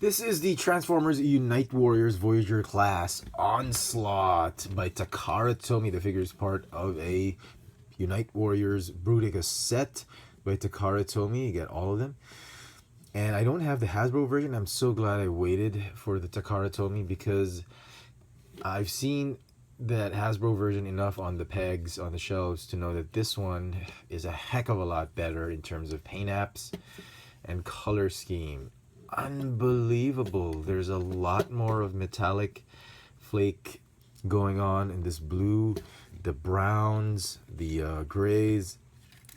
This is the Transformers Unite Warriors Voyager class Onslaught by Takara Tomy. The figure is part of a Unite Warriors Bruticus set by Takara Tomy. You get all of them. And I don't have the Hasbro version. I'm so glad I waited for the Takara Tomy because I've seen that Hasbro version enough on the pegs, on the shelves, to know that this one is a heck of a lot better in terms of paint apps and color scheme. Unbelievable. There's a lot more of metallic flake going on in this blue, the browns, the grays,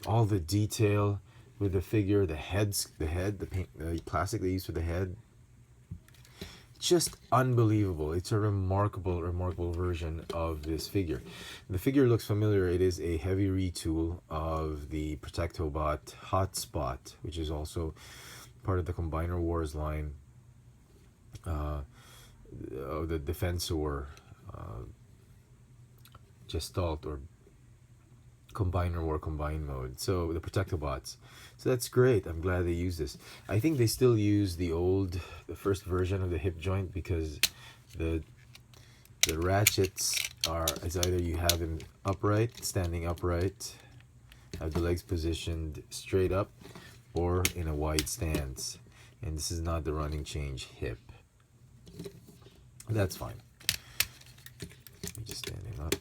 all the detail with the figure, the paint, the plastic they use for the head. Just unbelievable. It's a remarkable version of this figure. The figure looks familiar. It is a heavy retool of the Protectobot Hotspot, which is also part of the Combiner Wars line, the Defensor, Gestalt, or Combiner War Combine mode. So the Protectobots. So that's great. I'm glad they use this. I think they still use the first version of the hip joint because the ratchets is either you have them upright, standing upright, have the legs positioned straight up, or in a wide stance, and this is not the running change hip. That's fine. Just standing up.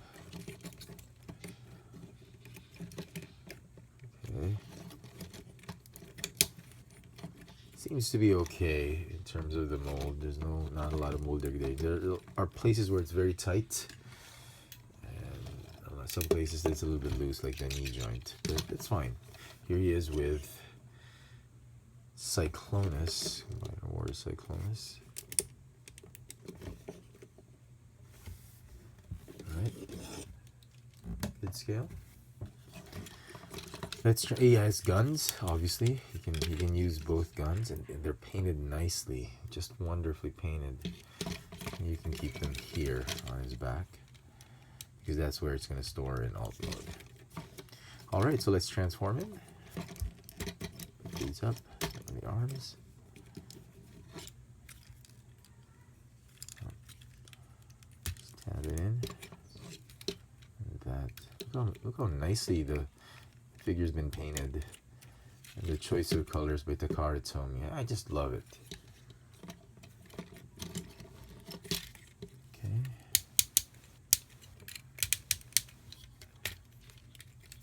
Okay. Seems to be okay in terms of the mold. There's not a lot of mold there. There are places where it's very tight, and some places it's a little bit loose, like the knee joint, but it's fine. Here he is with Cyclonus, Combiner Wars Cyclonus. Alright. Good scale. Let's try. He has guns, obviously. He can use both guns, and they're painted nicely. Just wonderfully painted. You can keep them here on his back, because that's where it's going to store in alt mode. Alright, so let's transform him. These up. The arms. Just tab it in. And that. Look how nicely the figure's been painted. And the choice of colors by Takara Tomy. I just love it. Okay.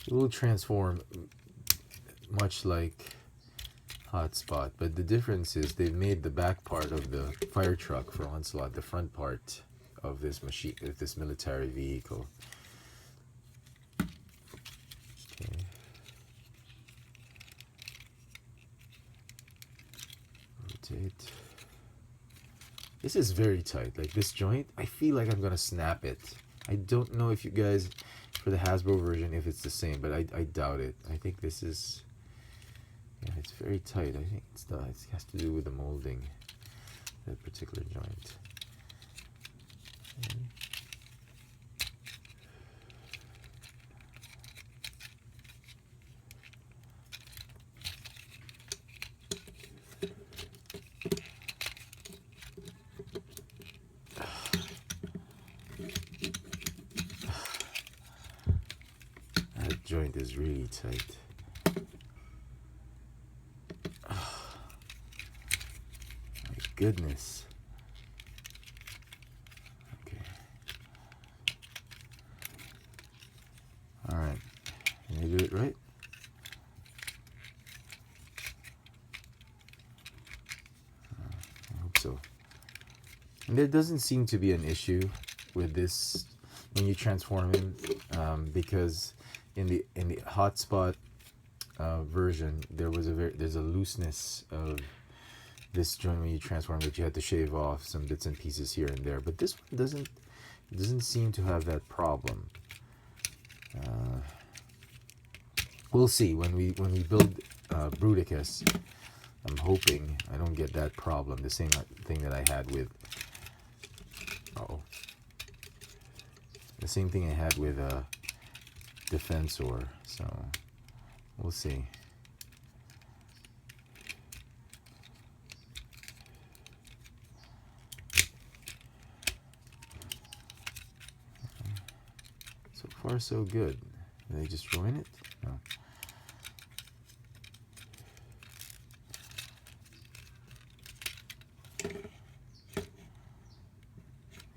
It will transform much like Hotspot, but the difference is they've made the back part of the fire truck for Onslaught the front part of this machine, of this military vehicle. Okay. Rotate. This is very tight. Like this joint, I feel like I'm gonna snap it. I don't know if you guys, for the Hasbro version, if it's the same, but I doubt it. I think this is. Yeah, it's very tight. I think it has to do with the molding, that particular joint. Okay. That joint is really tight. Goodness. Okay. All right. Can you do it right? I hope so. And there doesn't seem to be an issue with this when you transform him, because in the Hotspot version there's a looseness of this joint when you transform that you had to shave off some bits and pieces here and there, but this one doesn't seem to have that problem. We'll see when we build Bruticus. I'm hoping I don't get that problem, the same thing that I had with the same thing I had with Defensor, so we'll see. far so good. Did they just ruin it? No.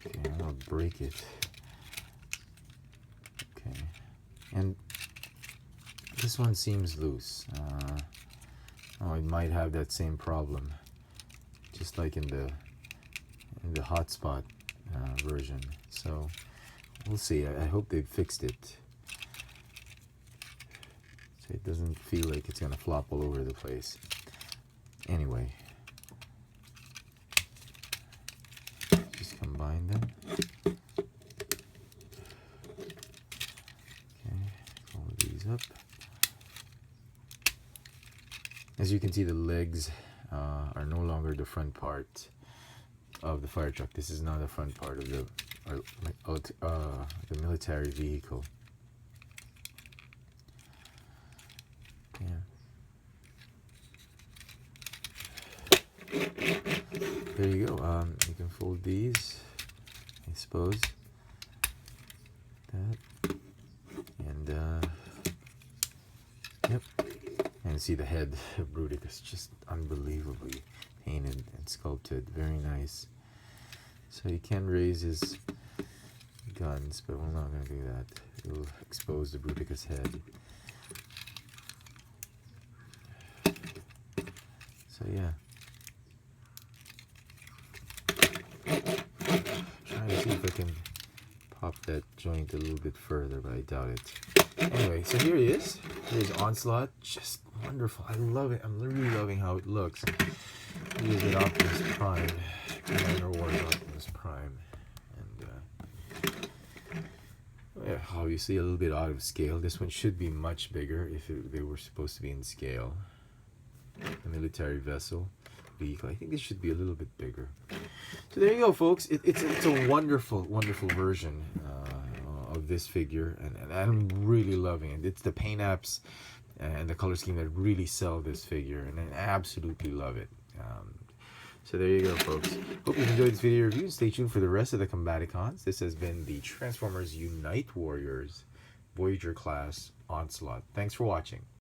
Okay, I'll break it. Okay, and this one seems loose. Oh, it might have that same problem, just like in the hotspot version. So we'll see. I hope they fixed it, so it doesn't feel like it's gonna flop all over the place. Anyway, just combine them. Okay, fold these up. As you can see, the legs are no longer the front part of the fire truck. This is not the front part of the military vehicle. Yeah. There you go. You can fold these, I suppose. That. And yep. And see the head of Bruticus, just unbelievably painted and sculpted. Very nice. So you can raise his guns, but we're not going to do that. It'll expose the Bruticus head. So yeah. Trying to see if I can pop that joint a little bit further, but I doubt it. Anyway, so here he is. Here's Onslaught. Just wonderful. I love it. I'm really loving how it looks. He is at Optimus Prime. Commander Wars Optimus Prime. And yeah, obviously a little bit out of scale. This one should be much bigger if they were supposed to be in scale. The military vessel vehicle. I think this should be a little bit bigger. So there you go, folks. It's a wonderful, wonderful version of this figure, and I'm really loving it. It's the paint apps and the color scheme that really sell this figure, and I absolutely love it. So there you go, folks. Hope you enjoyed this video review. Stay tuned for the rest of the Combaticons. This has been the Transformers Unite Warriors Voyager class Onslaught. Thanks for watching.